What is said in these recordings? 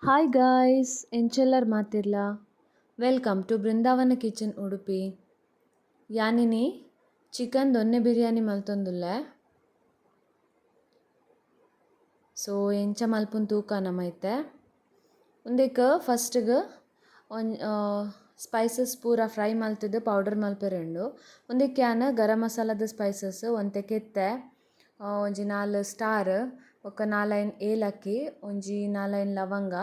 Hi guys ಎಂಚೆಲ್ಲರ್ ಮಾತಿರ್ಲ welcome to Brindavana kitchen Udupi ಯಾನಿನಿ ಚಿಕನ್ ದೊನ್ನೆ ಬಿರಿಯಾನಿ ಮಲ್ತೊಂದುಲ್ಲೆ ಸೊ ಎಂಚ ಮಲ್ಪುನ ತೂಕ ನಮೈತೆ ಉಂದೆಕ್ ಫಸ್ಟ್ಗ್ ಒನ್ ಸ್ಪೈಸಸ್ ಪೂರ ಫ್ರೈ ಮಲ್ತುದು ಪೌಡರ್ ಮಲ್ಪೆರೆಂಡು ಉಂದೆಕ್ ಯಾನ್ ಗರಂ ಮಸಾಲದ ಸ್ಪೈಸಸ್ ಒಂತೆ ಕೆತ್ತೆ ಒಂಜಿ 4 ಸ್ಟಾರ್ ಬೊಕ 4 ಏಲಕ್ಕಿ ಒಂಜಿ 4 ಲವಂಗ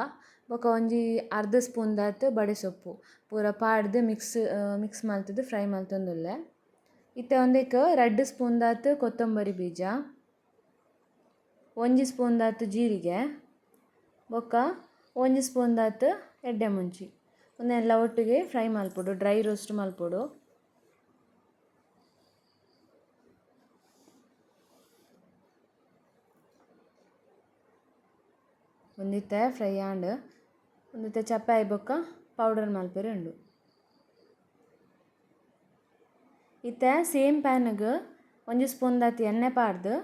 ಬೊಕ ಒಂಜಿ ಅರ್ಧ ಸ್ಪೂನ್ ದಾತ್ ಬಡೆಸೊಪ್ಪು ಪೂರ ಪಾಡ್ದ್ ಮಿಕ್ಸ್ ಮಲ್ತುದು ಫ್ರೈ ಮಲ್ತೊಂದುಲ್ಲೆ ಇತ್ತೆ ಒಂದೆಕ್ 2 ಸ್ಪೂನ್ ದಾತ್ ಕೊತ್ತಂಬರಿ ಬೀಜ ಒಂಜಿ ಸ್ಪೂನ್ ದಾತ್ ಜೀರಿಗೆ ಬೊಕ ಒಂಜಿ ಸ್ಪೂನ್ ದಾತ್ ಎಡ್ಡೆ ಮುಂಚಿ ಒಂದೆಲ್ಲ ಒಟ್ಟಿಗೆ ಫ್ರೈ ಮಲ್ಪೊಡು ಡ್ರೈ ರೋಸ್ಟ್ ಮಲ್ಪೊಡು. ಒಂದಿತ್ತೆ ಫ್ರೈ ಆಂಡ್ ಒಂದಿತ್ತೆ ಚಪ್ಪೆ ಆಯ್ಬೊಕ್ಕ ಪೌಡರ್ ಮಲ್ಪೆರೆ ಉಂಡು. ಇತ್ತೆ ಸೇಮ್ ಪ್ಯಾನ್ಗ್ ಒಂಜಿ ಸ್ಪೂನ್ ದಾತ್ ಎಣ್ಣೆ ಪಾಡ್ದು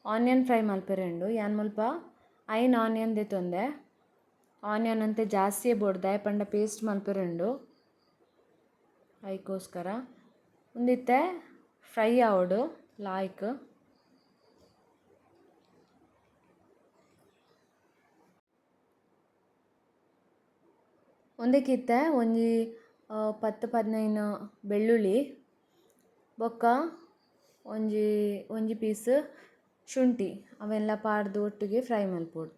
ಆನಿಯನ್ ಫ್ರೈ ಮಲ್ಪೆರೆ ಉಂಡು. ಯಾನ್ ಮುಲ್ಪ ಐನ್ ಆನಿಯನ್ ದೆತೊಂದೆ ಆನಿಯನ್ ಅಂತೆ ಜಾಸ್ತಿಯೇ ಬೋಡ್ದೆ ಪಂಡ ಪೇಸ್ಟ್ ಮಲ್ಪೆರೆ ಉಂಡು ಐಕೋಸ್ಕರ ಒಂದಿತ್ತೆ ಫ್ರೈ ಆವೊಡು ಲಾಯ್ಕ್ ಒಂದಕ್ಕಿತ್ತೆ ಒಂಜಿ 10-15 ಬೆಳ್ಳುಳ್ಳಿ ಬೊಕ್ಕ ಒಂಜಿ ಪೀಸ್ ಶುಂಠಿ ಅವೆಲ್ಲ ಪಾಡ್ದು ಒಟ್ಟಿಗೆ ಫ್ರೈ ಮಲ್ಪೊಡು.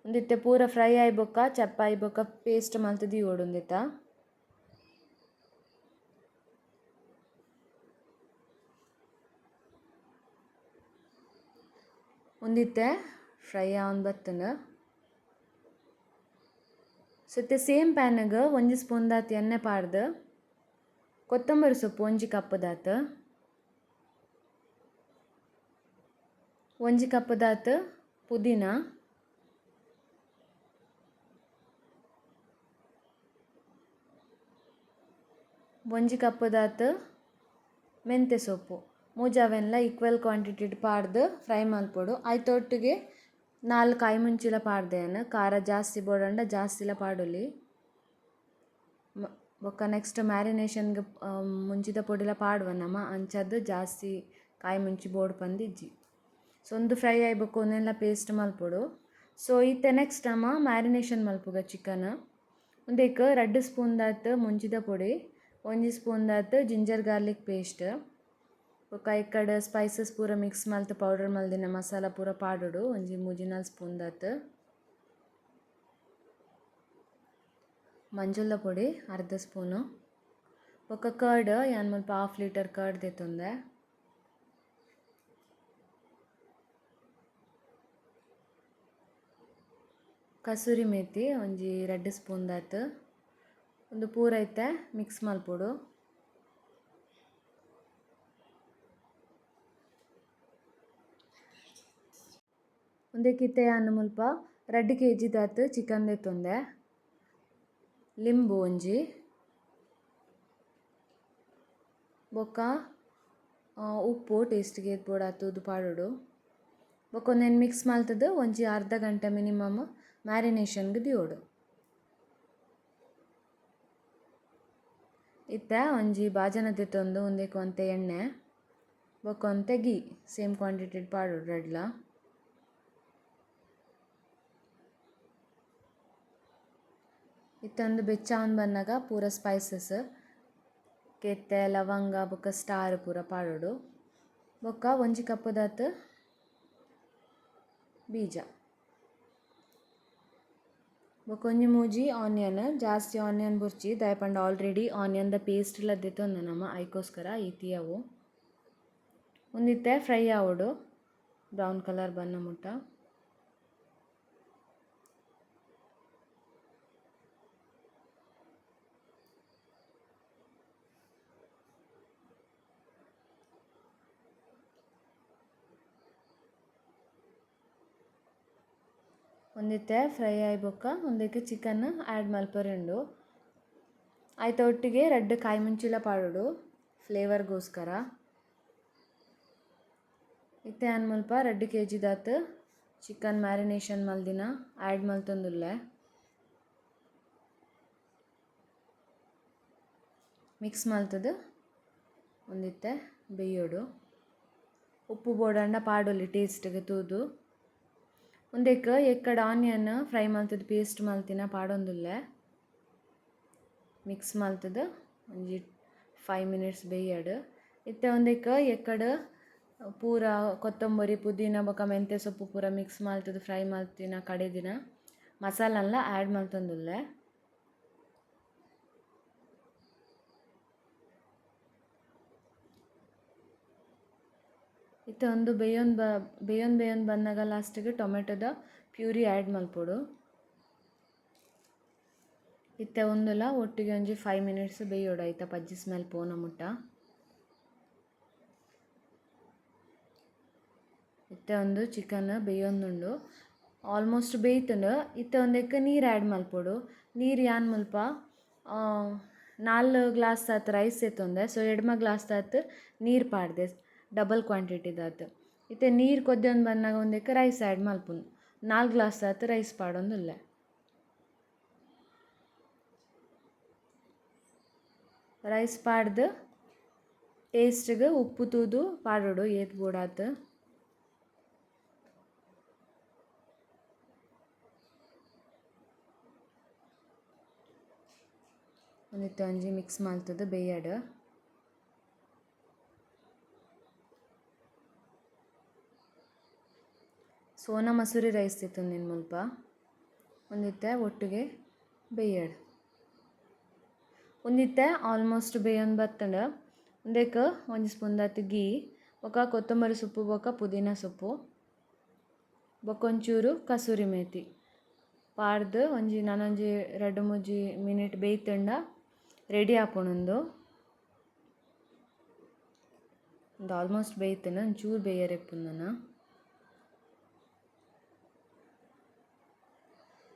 ಒಂದಿತ್ತೆ ಪೂರ ಫ್ರೈ ಆಯ್ಬೊಕ್ಕ ಚಪ್ಪ ಆಯ್ಬೊಕ್ಕ ಪೇಸ್ಟ್ ಮಲ್ತು ದೀವೊಡು ಒಂದಿತ್ತ. ಒಂದಿತ್ತೆ ಫ್ರೈ ಆವೊಂದು ಬತ್ತುಂಡು ಸೊತ್ತೆ ಸೇಮ್ ಪ್ಯಾನ್ಗ್ ಒಂಜಿ ಸ್ಪೂನ್ ದಾತ್ ಎಣ್ಣೆ ಪಾಡ್ದು ಕೊತ್ತಂಬರಿ ಸೊಪ್ಪು ಒಂಜಿ ಕಪ್ ದಾತ್ ಒಂಜಿ ಕಪ್ ದಾತ್ ಪುದೀನ ಒಂಜಿ ಕಪ್ ದಾತ್ ಮೆಂತೆ ಸೊಪ್ಪು ಮೂಜಾವೆಲ್ಲ ಈಕ್ವಲ್ ಕ್ವಾಂಟಿಟಿಡ್ ಪಾಡ್ದು ಫ್ರೈ ಮಲ್ಪೊಡು. ಐತೊಟ್ಟಿಗೆ 4 ಕಾಯಿ ಮುಂಚಿಲ ಪಾಡ್ದೆನ್ ಖಾರ ಜಾಸ್ತಿ ಬೋಡಂಡ ಜಾಸ್ತಿಲ ಪಾಡೊಲಿ. ಬೊಕ್ಕ ನೆಕ್ಸ್ಟ್ ಮ್ಯಾರಿನೇಷನ್ಗ್ ಮುಂಚಿದ ಪೊಡಿಲ ಪಾಡುವ ನಮ ಅಂಚಾದ್ ಜಾಸ್ತಿ ಕಾಯಿ ಮುಂಚಿ ಬೋಡು ಪಂದಿಜ್ಜಿ. ಸೊ ಒಂದು ಫ್ರೈ ಆಯ್ಬೊಕ್ಕ ಒಂದೆಲ್ಲ ಪೇಸ್ಟ್ ಮಲ್ಪೊಡು. ಸೊ ಇತ್ತೆ ನೆಕ್ಸ್ಟ್ ನಮ ಮ್ಯಾರಿನೇಷನ್ ಮಲ್ಪುಗ ಚಿಕನ್ ಒಂದೇಕ್ 2 ಸ್ಪೂನ್ ದಾತ್ ಮುಂಚಿದ ಪೊಡಿ ಒಂಜಿ ಸ್ಪೂನ್ ದಾತ್ ಜಿಂಜರ್ ಗಾರ್ಲಿಕ್ ಪೇಸ್ಟ್ ಬೊಕ ಇಕ್ಕಡ್ ಸ್ಪೈಸಸ್ ಪೂರ ಮಿಕ್ಸ್ ಮಲ್ತ್ ಪೌಡರ್ ಮಲ್ದಿನ ಮಸಾಲ ಪೂರ ಪಾಡೊಡು ಒಂಜಿ 3-4 ಸ್ಪೂನ್ ದಾತ್ ಮಂಜುಳ ಪೊಡಿ ಅರ್ಧ ಸ್ಪೂನು ಬೊಕ ಕರ್ಡ್ ಯಾನ್ ಮುಲ್ಪ 1/2 ಲೀಟರ್ ಕರ್ಡ್ ದೆತೊಂದೆ ಕಸೂರಿ ಮೇಥಿ ಒಂಜಿ 2 ಸ್ಪೂನ್ ದಾತ್ ಒಂದು ಪೂರ ಐತೆ ಮಿಕ್ಸ್ ಮಲ್ಪೊಡು. ಒಂದಕ್ಕಿತ್ತೆ ಯಾನ್ ಮುಲ್ಪ 2 kg ದಾತ್ ಚಿಕನ್ ದೆತೊಂದೆ ಲಿಂಬು ಒಂಜಿ ಬೊಕ ಉಪ್ಪು ಟೇಸ್ಟ್ಗೆ ಏತ್ ಬೋಡಾತುದು ಪಾಡೊಡು ಬೊಕ ಒಂದೆನ್ ಮಿಕ್ಸ್ ಮಲ್ತುದು ಒಂಜಿ ಅರ್ಧ ಗಂಟೆ ಮಿನಿಮಮ್ ಮ್ಯಾರಿನೇಷನ್ಗ್ ದಿವೊಡು. ಇತ್ತೆ ಒಂಜಿ ಬಾಜನ ದೆತೊಂದು ಉಂದೆಕ್ ಒಂತೆ ಎಣ್ಣೆ ಬೊಕ ಒಂತೆ ಗೀ ಸೇಮ್ ಕ್ವಾಂಟಿಟಿಡ್ ಪಾಡೊಡು ರಡ್ಲ. ಇತ್ತೊಂದು ಬೆಚ್ಚಾವೊಂದು ಬನ್ನಗ ಪೂರ ಸ್ಪೈಸಸ್ ಕೆತ್ತೆ ಲವಂಗ ಬೊಕ ಸ್ಟಾರ್ ಪೂರ ಪಾಡೊಡು ಬೊಕ ಒಂಜಿ ಕಪ್ ದಾತ್ ಬೀಜ ಬೊಕ ಒಂಜಿ ಮೂಜಿ ಆನಿಯನ್ ಜಾಸ್ತಿ ಆನಿಯನ್ ಬುರ್ಚಿ ದಾಯಪಂಡ ಆಲ್ರೆಡಿ ಆನಿಯನ್ದ ಪೇಸ್ಟ್ ಲ ದೆತೊಂದೆ ನಮ ಐಕೋಸ್ಕರ ಈತಿಯವು ಒಂದಿತ್ತೆ ಫ್ರೈ ಆವೊಡು ಬ್ರೌನ್ ಕಲರ್ ಬನ್ನ ಮುಟ್ಟ. ಒಂದಿತ್ತೆ ಫ್ರೈ ಆಯ್ಬೊಕ್ಕ ಒಂದಕ್ಕೆ ಚಿಕನ್ ಆ್ಯಡ್ ಮಲ್ಪೆರೆ ಉಂಡು. ಐತ ಒಟ್ಟಿಗೆ 2 ಕಾಯಿ ಮುಂಚಿಲ ಪಾಡೊಡು ಫ್ಲೇವರ್ಗೋಸ್ಕರ. ಇತ್ತೆ ಯಾನ್ ಮುಲ್ಪ 2 kg ದಾತ್ ಚಿಕನ್ ಮ್ಯಾರಿನೇಷನ್ ಮಲ್ದಿನ ಆ್ಯಡ್ ಮಲ್ತೊಂದುಲ್ಲೆ ಮಿಕ್ಸ್ ಮಲ್ತದು ಒಂದಿತ್ತೆ ಬೇಯೋಡು ಉಪ್ಪು ಬೋಡಂಡ ಪಾಡೊಲಿ ಟೇಸ್ಟ್ಗೆ ತೂದು ಒಂದೇಕ ಎಕ್ಕಡ ಆನಿಯನ್ ಫ್ರೈ ಮಲ್ತದು ಪೇಸ್ಟ್ ಮಲ್ತಿನ ಪಾಡೊಂದುಲ್ಲೆ ಮಿಕ್ಸ್ ಮಲ್ತದು ಒಂಜಿ 5 ಮಿನಿಟ್ಸ್ ಬೇಯಡು ಇತ್ತೆ ಒಂದೇಕ ಎಕ್ಕಡ ಪೂರ ಕೊತ್ತಂಬರಿ ಪುದೀನ ಬೊಕ ಮೆಂತೆ ಸೊಪ್ಪು ಪೂರ ಮಿಕ್ಸ್ ಮಲ್ತದು ಫ್ರೈ ಮಲ್ತಿನ ಕಡೆದಿನ ಮಸಾಲನ್ಲ ಆ್ಯಡ್ ಮಲ್ತೊಂದುಲ್ಲೆ ಇತ್ತೆ ಒಂದು ಬೇಯೊಂದು ಬಂದಾಗ ಲಾಸ್ಟಿಗೆ ಟೊಮೆಟೊದ ಪ್ಯೂರಿ ಆ್ಯಡ್ ಮಲ್ಪೊಡು ಇತ್ತೆ ಒಂದುಲ ಒಟ್ಟಿಗೆ ಒಂಜಿ 5 ಮಿನಿಟ್ಸ್ ಬೇಯೋಡು ಐತ ಪಜ್ಜಿ ಸ್ಮೆಲ್ ಪೋನ ಮುಟ್ಟ ಇತ್ತೆ ಒಂದು ಚಿಕನ್ ಬೇಯೊಂದುಂಡು ಆಲ್ಮೋಸ್ಟ್ ಬೇಯ್ತುಂಡು ಇತ್ತೆ ಒಂದೆಕ್ಕ ನೀರು ಆ್ಯಡ್ ಮಲ್ಪೊಡು ನೀರು ಯಾನ್ ಮುಲ್ಪ 4 ಗ್ಲಾಸ್ ಆತು ರೈಸ್ ಎತ್ತೊಂದೆ ಸೊ ಎಡ್ಮ ಗ್ಲಾಸ್ ಆತು ನೀರು ಪಾಡ್ದೆ ಡಬಲ್ ಕ್ವಾಂಟಿಟಿದಾತು ಇತ್ತೆ ನೀರು ಕೊದ್ದೊಂದು ಬಂದಾಗ ಒಂದೆಕ್ಕ ರೈಸ್ ಆ್ಯಡ್ ಮಲ್ಪುನು 4 ಗ್ಲಾಸ್ ಆತು ರೈಸ್ ಪಾಡೊಂದುಲ್ಲೆ ರೈಸ್ ಪಾಡ್ದು ಟೇಸ್ಟ್ಗೆ ಉಪ್ಪು ತೂದು ಪಾಡೋಡು ಏತ್ ಬೋಡಾತು ಒಂದಿತ್ತು ಒಂಜಿ ಮಿಕ್ಸ್ ಮಲ್ತದು ಬೇಯಡು ಸೋನಾ ಮಸೂರಿ ರೈಸ್ ತಿತ್ತೊಂದಿನ ಮುಲ್ಪ ಒಂದಿತ್ತೆ ಒಟ್ಟಿಗೆ ಬೇಯಡು ಒಂದಿತ್ತೆ ಆಲ್ಮೋಸ್ಟ್ ಬೇಯೊಂದು ಬತ್ತಂಡು ಒಂದೇಕ ಒಂಜಿ ಸ್ಪೂನ್ದಾತು ಗೀ ಬೊಕ ಕೊತ್ತಂಬರಿ ಸೊಪ್ಪು ಬೊಕ ಪುದೀನ ಸೊಪ್ಪು ಬೊಕ ಒಂಚೂರು ಕಸೂರಿ ಮೇಥಿ ಪಾಡ್ದು ನಾನೊಂಜಿ 2-3 ಮಿನಿಟ್ ಬೇಯ್ತಂಡ ರೆಡಿ ಆಪುಣೊಂದು ಒಂದು ಆಲ್ಮೋಸ್ಟ್ ಬೇಯ್ತಂಡ ಒಂಚೂರು ಬೇಯರೆಪ್ಪುಂದನ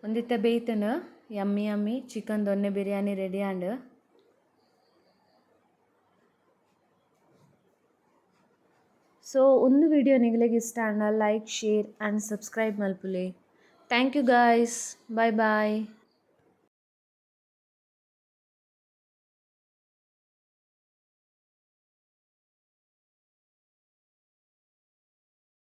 ಒಂದಿತ್ತೆ ಬೇಯ್ತಂಡ ಯಮ್ಮಿ ಚಿಕನ್ ದೊನ್ನೆ ಬಿರಿಯಾನಿ ರೆಡಿ ಆಂಡ್ ಸೊ ಒಂದು ವಿಡಿಯೋ ನಿಗಲೆಗ್ ಇಷ್ಟ ಆಂಡ ಲೈಕ್ ಶೇರ್ ಆ್ಯಂಡ್ ಸಬ್ಸ್ಕ್ರೈಬ್ ಮಲ್ಪುಲೆ thank you guys bye bye